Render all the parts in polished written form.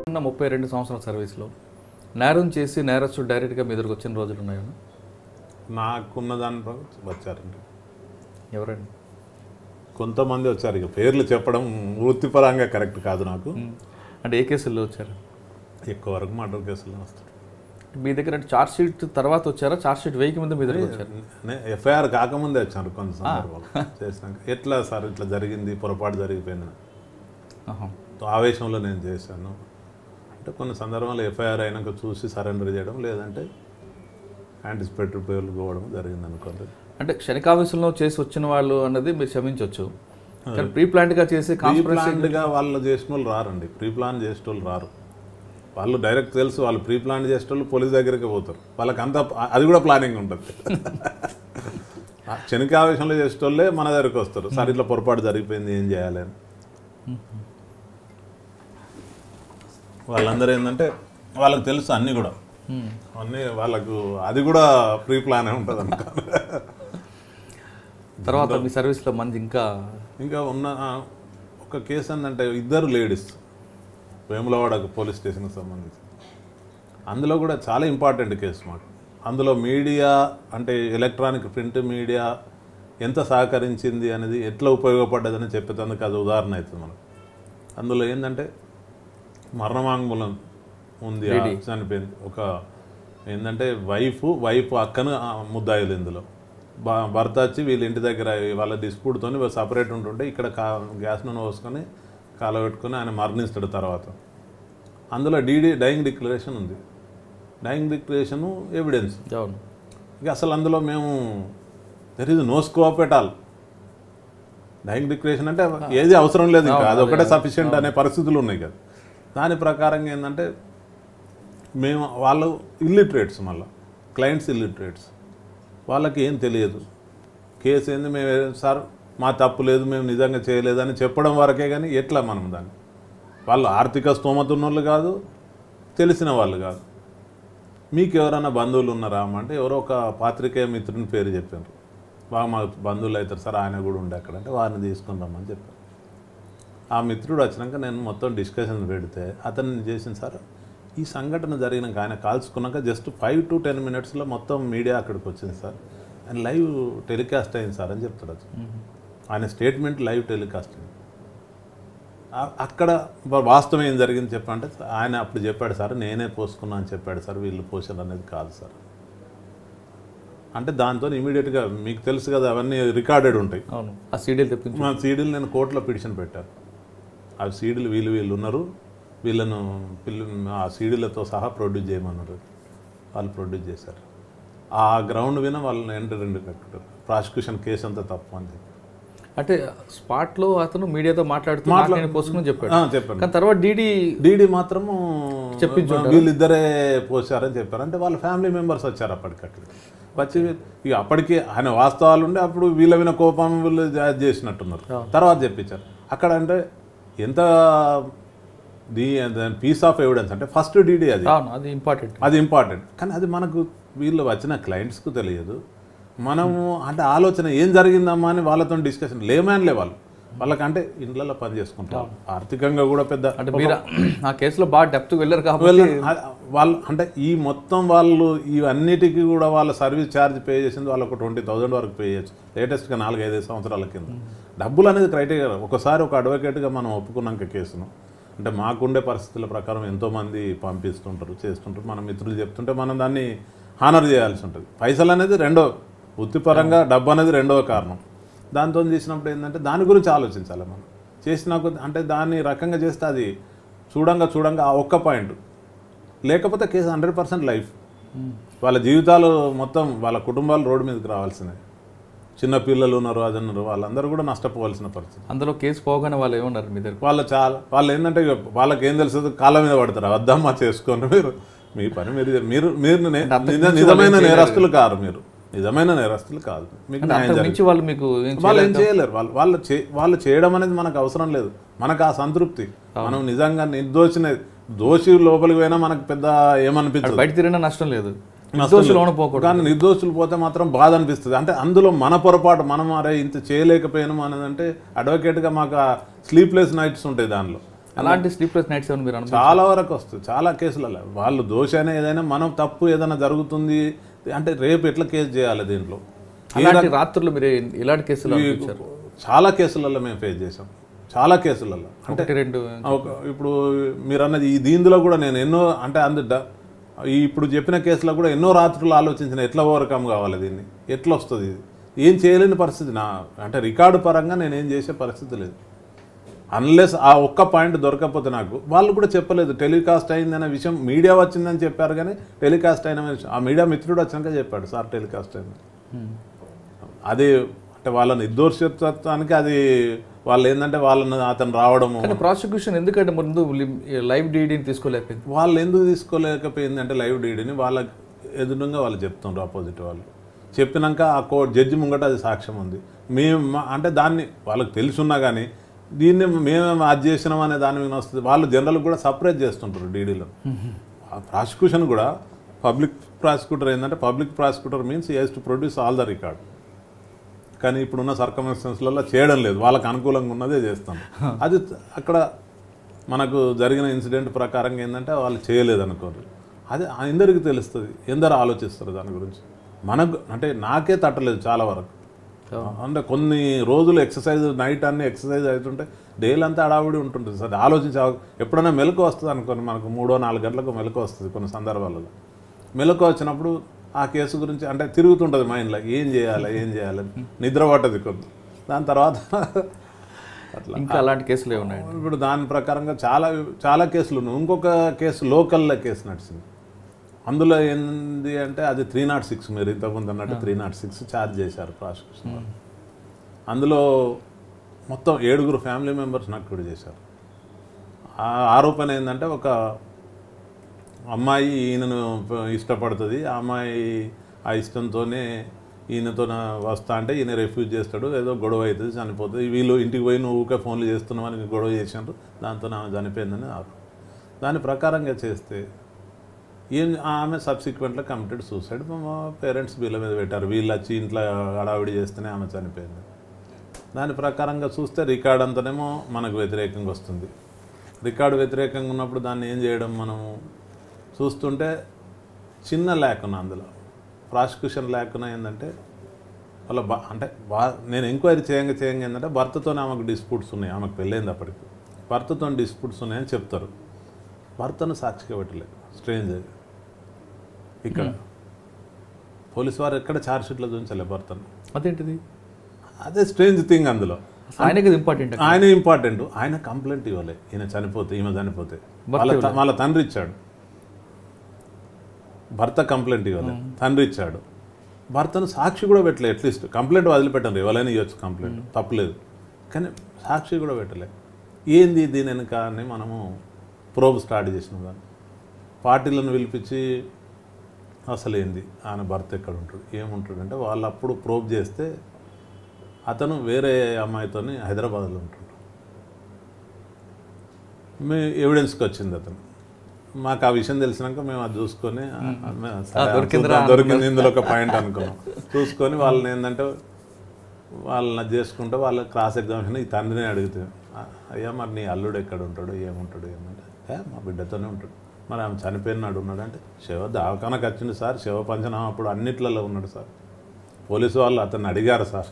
ఉన్న 32 సంవత్సరాల సర్వీస్లో నేరం చేసి నేరస్తుడు డైరెక్ట్గా మీ ఎదురుకు వచ్చిన రోజులు ఉన్నాయా? నాకున్న దాంట్లో వచ్చారండి. ఎవరండి? కొంతమంది వచ్చారు. ఇక పేర్లు చెప్పడం వృత్తిపరంగా కరెక్ట్ కాదు నాకు. అంటే ఏ కేసుల్లో వచ్చారు? ఎక్కువ వరకు మర్డర్ కేసుల్లో వస్తారు. మీ దగ్గర అంటే ఛార్జ్ షీట్ తర్వాత వచ్చారా? ఛార్జ్ షీట్ వేయక ముందు మీ దగ్గర వచ్చారు? ఎఫ్ఐఆర్ కాకముందే వచ్చారు. కొంత సందర్భాలు చేసినాక ఎట్లా సార్ ఇట్లా జరిగింది, పొరపాటు జరిగిపోయింది, ఆవేశంలో నేను చేశాను అంటే కొన్ని సందర్భాలు ఎఫ్ఐఆర్ అయినాక చూసి సరెండర్ చేయడం, లేదంటే యాంటిసిపేటరీ బెయిల్ పోవడం జరిగింది అనుకోండి. అంటే క్షణికావేశంలో చేసి వచ్చిన వాళ్ళు అన్నది మీరు క్షమించవచ్చు, కానీ ప్రీ ప్లాన్డ్గా చేసి ప్లాన్డ్గా వాళ్ళు చేసిన వాళ్ళు రారండి. ప్రీ ప్లాన్ చేసిన వాళ్ళు రారు. వాళ్ళు డైరెక్ట్ తెలుసు వాళ్ళు ప్రీ ప్లాన్ చేసిన వాళ్ళు పోలీస్ దగ్గరికి పోతారు. వాళ్ళకి అంతా అది కూడా ప్లానింగ్ ఉంటుంది. క్షణికావేశంలో చేసిన వాళ్ళే మన దగ్గరికి వస్తారు. సార్ ఇట్లా పొరపాటు జరిగిపోయింది, ఏం చేయాలి అని. వాళ్ళందరూ ఏంటంటే వాళ్ళకి తెలుసు అన్నీ కూడా, అన్నీ వాళ్ళకు అది కూడా ప్రీ ప్లానే ఉంటుంది అనుకో. తర్వాత మీ సర్వీస్లో మంది ఇంకా ఉన్న ఒక కేసు ఏంటంటే ఇద్దరు లేడీస్ వేములవాడ పోలీస్ స్టేషన్కి సంబంధించి, అందులో కూడా చాలా ఇంపార్టెంట్ కేసు మాకు. అందులో మీడియా అంటే ఎలక్ట్రానిక్ ప్రింట్ మీడియా ఎంత సహకరించింది అనేది, ఎట్లా ఉపయోగపడ్డదని చెప్పేందుకు అది ఉదాహరణ అవుతుంది మనకు. అందులో ఏంటంటే మరణవాంగ్మూలం ఉంది, చనిపోయింది. ఒక ఏంటంటే వైఫ్ అక్కను ముద్దాయిలు. ఇందులో భర్త వచ్చి వీళ్ళ ఇంటి దగ్గర వాళ్ళ డిస్ప్యూట్తో సపరేట్ ఉంటుంటే ఇక్కడ గ్యాస్ నూనె పోసుకొని కాలబెట్టుకొని ఆయన మరణిస్తాడు. తర్వాత అందులో డైయింగ్ డిక్లరేషన్ ఉంది. Dying declaration evidence. ఇక అసలు అందులో మేము there is no scope at all. Dying declaration అంటే ఏది అవసరం లేదు, ఇంకా అదొకటే సఫిషియెంట్ అనే పరిస్థితులు ఉన్నాయి కదా. దాని ప్రకారంగా ఏంటంటే మేము వాళ్ళు ఇల్లిటరేట్స్, మళ్ళీ క్లయింట్స్ ఇల్లిటరేట్స్, వాళ్ళకి ఏం తెలియదు. కేసు ఏంది, మేము సార్ మా తప్పు లేదు, మేము నిజంగా చేయలేదని చెప్పడం వరకే, కానీ ఎట్లా మనం దాన్ని, వాళ్ళు ఆర్థిక స్తోమత ఉన్నోళ్ళు కాదు, తెలిసిన వాళ్ళు కాదు. మీకు ఎవరైనా బంధువులు ఉన్నారా అంటే ఎవరో ఒక పాత్రికేయ మిత్రుని పేరు చెప్పారు. బాగా మా బంధువులు అవుతారు సార్, ఆయన కూడా ఉండే అక్కడ అంటే వారిని తీసుకుని రమ్మని చెప్పారు. ఆ మిత్రుడు వచ్చినాక నేను మొత్తం డిస్కషన్ పెడితే అతను చేసిన సార్ ఈ సంఘటన జరిగినాక ఆయన కాల్చుకున్నాక జస్ట్ 5 to 10 minutesలో మొత్తం మీడియా అక్కడికి వచ్చింది సార్, ఆయన లైవ్ టెలికాస్ట్ అయింది సార్ అని చెప్తాడు. ఆయన స్టేట్మెంట్ లైవ్ టెలికాస్ట్ అయింది. అక్కడ వాస్తవం ఏం జరిగింది చెప్పంటే ఆయన అప్పుడు చెప్పాడు సార్, నేనే పోసుకున్నా అని చెప్పాడు సార్, వీళ్ళు పోషన్ అనేది కాదు సార్ అంటే. దాంతో ఇమీడియట్గా మీకు తెలుసు కదా అవన్నీ రికార్డెడ్ ఉంటాయి. ఆ సీడీలు తెప్పించి మా సీడీలు నేను కోర్టులో పిటిషన్ పెట్టాను. ఆ సీడీలు వీళ్ళు ఉన్నారు, వీళ్ళను ఆ సీడీలతో సహా ప్రొడ్యూస్ చేయమన్నారు. వాళ్ళు ప్రొడ్యూస్ చేశారు. ఆ గ్రౌండ్ విన వాళ్ళని ఎంటర్ కట్టారు. ప్రాసిక్యూషన్ కేసు అంతా తప్పు అని చెప్పి. అంటే స్పాట్లో అతను మీడియాతో మాట్లాడుతూ పోసుకుని చెప్పాను. కానీ తర్వాత డీడీ మాత్రము చెప్పించారు వీళ్ళిద్దరే పోసారని చెప్పారు. అంటే వాళ్ళ ఫ్యామిలీ మెంబర్స్ వచ్చారు అప్పటికక్కడ వచ్చి. ఇక అప్పటికి ఆయన వాస్తవాలు ఉండే అప్పుడు వీళ్ళ విన కోపం వీళ్ళు చేసినట్టున్నారు. తర్వాత చెప్పించారు అక్కడ. అంటే ఎంత పీస్ ఆఫ్ ఎవిడెన్స్ అంటే ఫస్ట్ డీడీ అది ఇంపార్టెంట్. కానీ అది మనకు వీళ్ళు వచ్చిన క్లయింట్స్కు తెలియదు. మనము అంటే ఆలోచన ఏం జరిగిందమ్మా అని వాళ్ళతో డిస్కషన్ లేమాన్లే వాళ్ళకంటే ఇండ్లలో పని చేసుకుంటారు, ఆర్థికంగా కూడా పెద్ద. అంటే మీరు ఆ కేసులో బాగా డెప్త్కి వెళ్ళారు కాబట్టి వాళ్ళు అంటే ఈ మొత్తం వాళ్ళు ఇవన్నిటికీ కూడా వాళ్ళ సర్వీస్ ఛార్జ్ పే చేసింది వాళ్ళకు 20,000 వరకు పే చేయొచ్చు. లేటెస్ట్గా 4-5 సంవత్సరాల కింద డబ్బులు అనేది క్రైటీరియా. ఒకసారి ఒక అడ్వకేట్గా మనం ఒప్పుకున్నాక కేసును అంటే మాకుండే పరిస్థితుల ప్రకారం ఎంతోమంది పంపిస్తుంటారు, చేస్తుంటారు. మన మిత్రులు చెప్తుంటే మనం దాన్ని హానర్ చేయాల్సి ఉంటుంది. పైసలు అనేది రెండో, వృత్తిపరంగా డబ్బు అనేది రెండవ కారణం. దాంతో చేసినప్పుడు ఏంటంటే దాని గురించి ఆలోచించాలి మనం. చేసినాక అంటే దాన్ని రకంగా చేస్తే అది చూడంగా ఆ ఒక్క పాయింట్ లేకపోతే కేసు 100% లైఫ్. వాళ్ళ జీవితాలు మొత్తం వాళ్ళ కుటుంబాలు రోడ్డు మీదకి రావాల్సినవి. చిన్న పిల్లలు ఉన్నారు, అది ఉన్నారు, వాళ్ళందరూ కూడా నష్టపోవాల్సిన పరిస్థితి. అందులో కేసు పోగానే వాళ్ళు ఏమన్నారు మీ దగ్గర? వాళ్ళు ఏంటంటే వాళ్ళకి ఏం తెలుస్తుంది, కాళ్ళ మీద పడతారు. వద్దమ్మా చేసుకోండి, మీరు మీ పని మీరు నిజమైన నేరస్తులు కాదు, మీరు నిజమైన నేరస్తులు కాదు. మీకు వాళ్ళు ఏం చేయలేరు. వాళ్ళు చేయడం అనేది మనకు అవసరం లేదు. మనకు ఆ సంతృప్తి, మనం నిజంగా దోషి లోపలికి పోయినా మనకు పెద్ద ఏమనిపించదు, బయట తిరిగినా నష్టం లేదు. నిర్దోషులు పోకూడదు. కానీ నిర్దోషులు పోతే మాత్రం బాధ అనిపిస్తుంది. అంటే అందులో మన పొరపాటు, మనం అరే ఇంత చేయలేకపోయాము అనేదంటే అడ్వకేట్గా మాకు స్లీప్లెస్ నైట్స్ ఉంటాయి దానిలో. అలాంటి స్లీప్లెస్ నైట్స్ ఏమైనా మీరు చాలా వరకు వస్తుంది చాలా కేసులలో. వాళ్ళు దోషైనా ఏదైనా మనం తప్పు ఏదైనా జరుగుతుంది అంటే రేపు ఎట్లా కేసు చేయాలి దీంట్లో. అలాంటి రాత్రులు మీరు ఇలాంటి కేసులు అనిపించారు? చాలా కేసులలో మేము ఫేస్ చేసాం, చాలా కేసులలో. అంటే రెండు ఇప్పుడు మీరు అన్నది ఈ దీనిలో కూడా నేను ఎన్నో అంటే ఇప్పుడు చెప్పిన కేసులో కూడా ఎన్నో రాత్రులు ఆలోచించిన ఎట్లా ఓవర్కమ్ కావాలి, దీన్ని ఎట్లా వస్తుంది, ఇది ఏం చేయలేని పరిస్థితి. అంటే రికార్డు పరంగా నేను ఏం చేసే పరిస్థితి లేదు. అన్లెస్ ఆ ఒక్క పాయింట్ దొరకకపోతే నాకు వాళ్ళు కూడా చెప్పలేదు. టెలికాస్ట్ అయిందనే విషయం మీడియా వచ్చిందని చెప్పారు, కానీ టెలికాస్ట్ అయిన విషయం ఆ మీడియా మిత్రుడు వచ్చినాక చెప్పాడు, సార్ టెలికాస్ట్ అయింది. అది అంటే వాళ్ళ నిర్దోషత్వానికి అది వాళ్ళు ఏంటంటే వాళ్ళని అతను రావడము. ప్రాసిక్యూషన్ ఎందుకంటే ముందు లైవ్ డీడీని తీసుకోలేకపోయింది. వాళ్ళు ఎందుకు తీసుకోలేకపోయింది అంటే లైవ్ డీడీని వాళ్ళ ఎదురుగా వాళ్ళు చెప్తున్నారు, ఆపోజిట్ వాళ్ళు చెప్పినాక ఆ జడ్జి ముంగట అది సాక్ష్యం ఉంది. మేము అంటే దాన్ని వాళ్ళకి తెలుసున్నా కానీ దీన్ని మేము అది చేసినాం అనే దాని మీద వస్తుంది. వాళ్ళు జనరల్ కూడా సపరేట్ చేస్తుంటారు డీడీలో. ప్రాసిక్యూషన్ కూడా పబ్లిక్ ప్రాసిక్యూటర్ ఏంటంటే public prosecutor means he has to produce all the record. కానీ ఇప్పుడున్న సర్కమ్స్టెన్స్లలో చేయడం లేదు, వాళ్ళకి అనుకూలంగా ఉన్నదే చేస్తాం. అది అక్కడ మనకు జరిగిన ఇన్సిడెంట్ ప్రకారంగా ఏంటంటే వాళ్ళు చేయలేదు అనుకోరు. అది అందరికీ తెలుస్తుంది, ఎందరో ఆలోచిస్తారు దాని గురించి. మనకు అంటే నాకే తట్టలేదు చాలా వరకు. అంటే కొన్ని రోజులు ఎక్సర్సైజ్ నైట్ అన్ని ఎక్సర్సైజ్ అవుతుంటే డైలీ అంతా అడావిడి ఉంటుంటుంది సార్. ఆలోచించి ఎప్పుడైనా మెలకు వస్తుంది అనుకోండి, మనకు 3-4 గంటలకు మెలకు వస్తుంది కొన్ని సందర్భాలలో. మెలకు వచ్చినప్పుడు ఆ కేసు గురించి అంటే తిరుగుతుంటుంది మైండ్లో, ఏం చేయాలి నిద్ర పట్టదు కొంత. దాని తర్వాత అట్లా ఇంకా అలాంటి కేసులు ఏమున్నాయి? ఇప్పుడు దాని ప్రకారంగా చాలా కేసులు ఉన్నాయి. ఇంకొక కేసు లోకల్లో కేసు నడిచింది. అందులో ఏంది అంటే అది 306, మీరు ఇంతకుముందు అన్నట్టు 306 ఛార్జ్ చేశారు ప్రాసిక్యూషన్. అందులో మొత్తం 7 ఫ్యామిలీ మెంబర్స్ నాకు కూడా చేశారు. ఆరోపణ ఏంటంటే ఒక అమ్మాయి ఈయనను ఇష్టపడుతుంది, ఆ అమ్మాయి ఆ ఇష్టంతోనే ఈయనతో వస్తా అంటే ఈయన రిఫ్యూజ్ చేస్తాడు, ఏదో గొడవ అవుతుంది, చనిపోతుంది. వీళ్ళు ఇంటికి పోయి నువ్వు ఊకే ఫోన్లు చేస్తున్నామని గొడవ చేసినారు, దాంతో ఆమె చనిపోయిందని దాని ప్రకారంగా చేస్తే ఆమె సబ్సిక్వెంట్గా కమిటెడ్ సూసైడ్. మా పేరెంట్స్ వీళ్ళ మీద పెట్టారు, వీళ్ళు వచ్చి ఇంట్లో హడావిడి చేస్తేనే ఆమె చనిపోయింది. దాని ప్రకారంగా చూస్తే రికార్డ్ అంతానేమో మనకు వ్యతిరేకంగా వస్తుంది. రికార్డు వ్యతిరేకంగా ఉన్నప్పుడు దాన్ని ఏం చేయడం, మనము చూస్తుంటే చిన్న లేకున్నా అందులో ప్రాసిక్యూషన్ లేకున్నా ఏంటంటే వాళ్ళ నేను ఎంక్వైరీ చేయంగా ఏంటంటే భర్తతోనే ఆమెకు డిస్ప్యూట్స్ ఉన్నాయి, ఆమెకు పెళ్ళైంది అప్పటికి, భర్తతో డిస్ప్యూట్స్ ఉన్నాయని చెప్తారు. భర్తను సాక్షిగా పెట్టలేదు. స్ట్రేంజ్ ఇక్కడ పోలీసు వారు ఎక్కడ ఛార్జ్షీట్లో చూపించలే భర్తను. అదేంటిది? అదే స్ట్రేంజ్ థింగ్. అందులో ఆయనకి ఇంపార్టెంట్, ఆయన కంప్లైంట్ ఇవ్వలే. ఈమె చనిపోతే వాళ్ళ తండ్రి ఇచ్చాడు. భర్త కంప్లైంట్ ఇవ్వలే, తండ్రి ఇచ్చాడు. భర్తను సాక్షి కూడా పెట్టలే. అట్లీస్ట్ కంప్లైంట్ వదిలిపెట్టండి, ఎవరైనా ఇవ్వచ్చు కంప్లైంట్, తప్పలేదు. కానీ సాక్షి కూడా పెట్టలే. ఏంది దీని వెనుక అని మనము ప్రోబ్ స్టార్ట్ చేసినాం. దాన్ని పార్టీలను పిలిపించి అసలు ఏంది ఆయన భర్త ఎక్కడ ఉంటాడు, ఏముంటాడు అంటే వాళ్ళు అప్పుడు ప్రోబ్ చేస్తే అతను వేరే అమ్మాయితో హైదరాబాద్లో ఉంటుంటాడు. ఎవిడెన్స్కి వచ్చింది అతను. మాకు ఆ విషయం తెలిసినాక మేము అది చూసుకొని దొరికింది ఇందులో ఒక పాయింట్ అనుకున్నాం. చూసుకొని వాళ్ళని ఏంటంటే వాళ్ళని చేసుకుంటే వాళ్ళ క్రాస్ ఎగ్జామినేషన్ ఈ తండ్రిని అడిగితే, అయ్యా మరి నీ అల్లుడు ఎక్కడ ఉంటాడు, ఏముంటాడు ఏమంటే, మా బిడ్డతోనే ఉంటాడు. మరి ఆమె చనిపోయినాడు ఉన్నాడు అంటే, దవాఖానకు వచ్చింది సార్, శవ పంచనామా అప్పుడు అన్నిట్లలో ఉన్నాడు సార్, పోలీసు వాళ్ళు అతన్ని అడిగారు సార్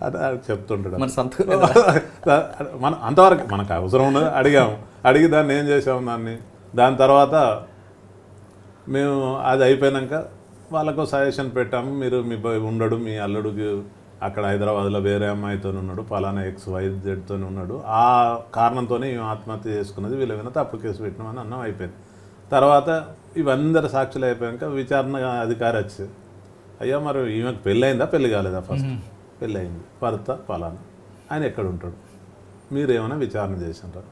అదే చెప్తుంటాడు. మన అంతవరకు మనకు అవసరం ఉన్నది అడిగి దాన్ని ఏం చేసాము దాని తర్వాత మేము అది అయిపోయాక వాళ్ళకు సజెషన్ పెట్టాము, మీరు ఉండడు మీ అల్లుడికి అక్కడ హైదరాబాద్లో వేరే అమ్మాయితో ఉన్నాడు, పలానా XYZ ఉన్నాడు, ఆ కారణంతోనే మేము ఆత్మహత్య చేసుకున్నది, వీళ్ళ మీద తప్పు కేసు పెట్టినామని అన్నం అయిపోయింది. తర్వాత ఇవందరు సాక్షులు అయిపోయాక విచారణ అధికారి వచ్చి, అయ్యా మరి ఈమెకు పెళ్ళయిందా పెళ్ళి కాలేదా, ఫస్ట్ పెళ్ళి అయింది, భర్త పలానా, ఆయన ఎక్కడ ఉంటాడు, మీరేమైనా విచారణ చేసినారు?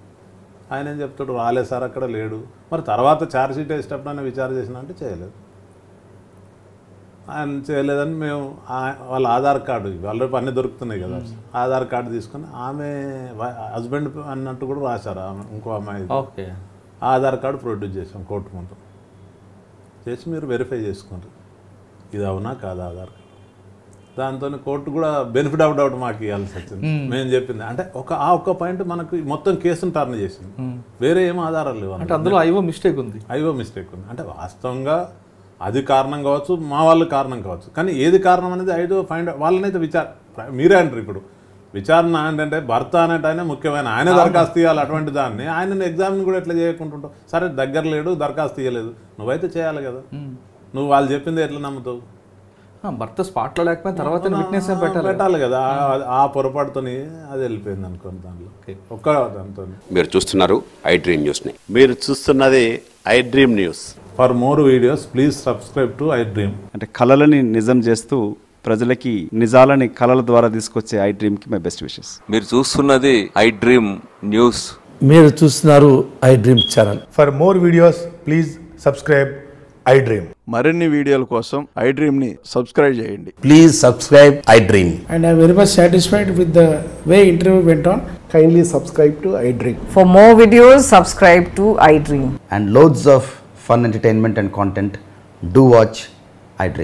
ఆయన ఏం చెప్తాడు, రాలేదు సార్ అక్కడ లేడు. మరి తర్వాత ఛార్జ్షీట్ వేసేటప్పుడు ఆయన విచారణ చేసినా అంటే చేయలేదు. ఆయన చేయలేదని మేము వాళ్ళ ఆధార్ కార్డు, వాళ్ళ అన్నీ దొరుకుతున్నాయి కదా, ఆధార్ కార్డు తీసుకొని ఆమె హస్బెండ్ అన్నట్టు కూడా రాశారు ఆమె ఇంకో అమ్మాయి, ఆధార్ కార్డు ప్రొడ్యూస్ చేసాం కోర్టు ముందు. చేసి మీరు వెరిఫై చేసుకోండి ఇది అవునా కాదా ఆధార్ కార్డు. దాంతో కోర్టు కూడా బెనిఫిట్ ఆఫ్ డౌట్ మాకు ఇవ్వాల్సి వచ్చింది. మేము చెప్పింది అంటే ఒక్క పాయింట్ మనకు మొత్తం కేసును టర్న్ చేసింది. వేరే ఏం ఆధారాలు లేవు అంటే అందులో ఐఓ మిస్టేక్ ఉంది. అంటే వాస్తవంగా అది కారణం కావచ్చు, మా వాళ్ళు కారణం కావచ్చు, కానీ ఏది కారణం అనేది ఐదో ఫైండ్ వాళ్ళనైతే మీరే అంటారు. ఇప్పుడు విచారణ అంటే భర్త అనేట ఆయన ముఖ్యమైన ఆయన దరఖాస్తు ఇవ్వాలి. అటువంటి దాన్ని ఆయన ఎగ్జామ్ కూడా ఎట్లా చేయకుంటుంటావు? సరే దగ్గర లేడు, దరఖాస్తు ఇవ్వలేదు, నువ్వైతే చేయాలి కదా. నువ్వు వాళ్ళు చెప్పింది ఎట్లా నమ్ముతావు? భర్త స్పాట్లో లేకపోయినా తర్వాత విట్నెస్ పెట్టాలి కదా. ఆ పొరపాటుతోని అది వెళ్ళిపోయింది అనుకోండి. దాంట్లో ఒక్క దాంతో మీరు చూస్తున్నారు ఐ డ్రీమ్ న్యూస్ని. మీరు చూస్తున్నది I dream news. For more videos please subscribe to I dream. అంటే కళలని నిజం చేస్తూ ప్రజలకి నిజాలని కళల ద్వారా తీసుకొచ్చే ఐ డ్రీమ్కి మై బెస్ట్ విషెస్. మీరు చూస్తున్నది ఐ డ్రీమ్ న్యూస్. మీరు చూస్తున్నారు I dream channel. For more videos please subscribe I dream. మరిన్ని వీడియోల కోసం ఐ డ్రీమ్ని సబ్స్క్రైబ్ చేయండి. Please subscribe I dream. And I'm very much satisfied with the way interview went on. Kindly subscribe to I Dream. For more videos, subscribe to I Dream. And loads of fun entertainment and content. Do watch I Dream.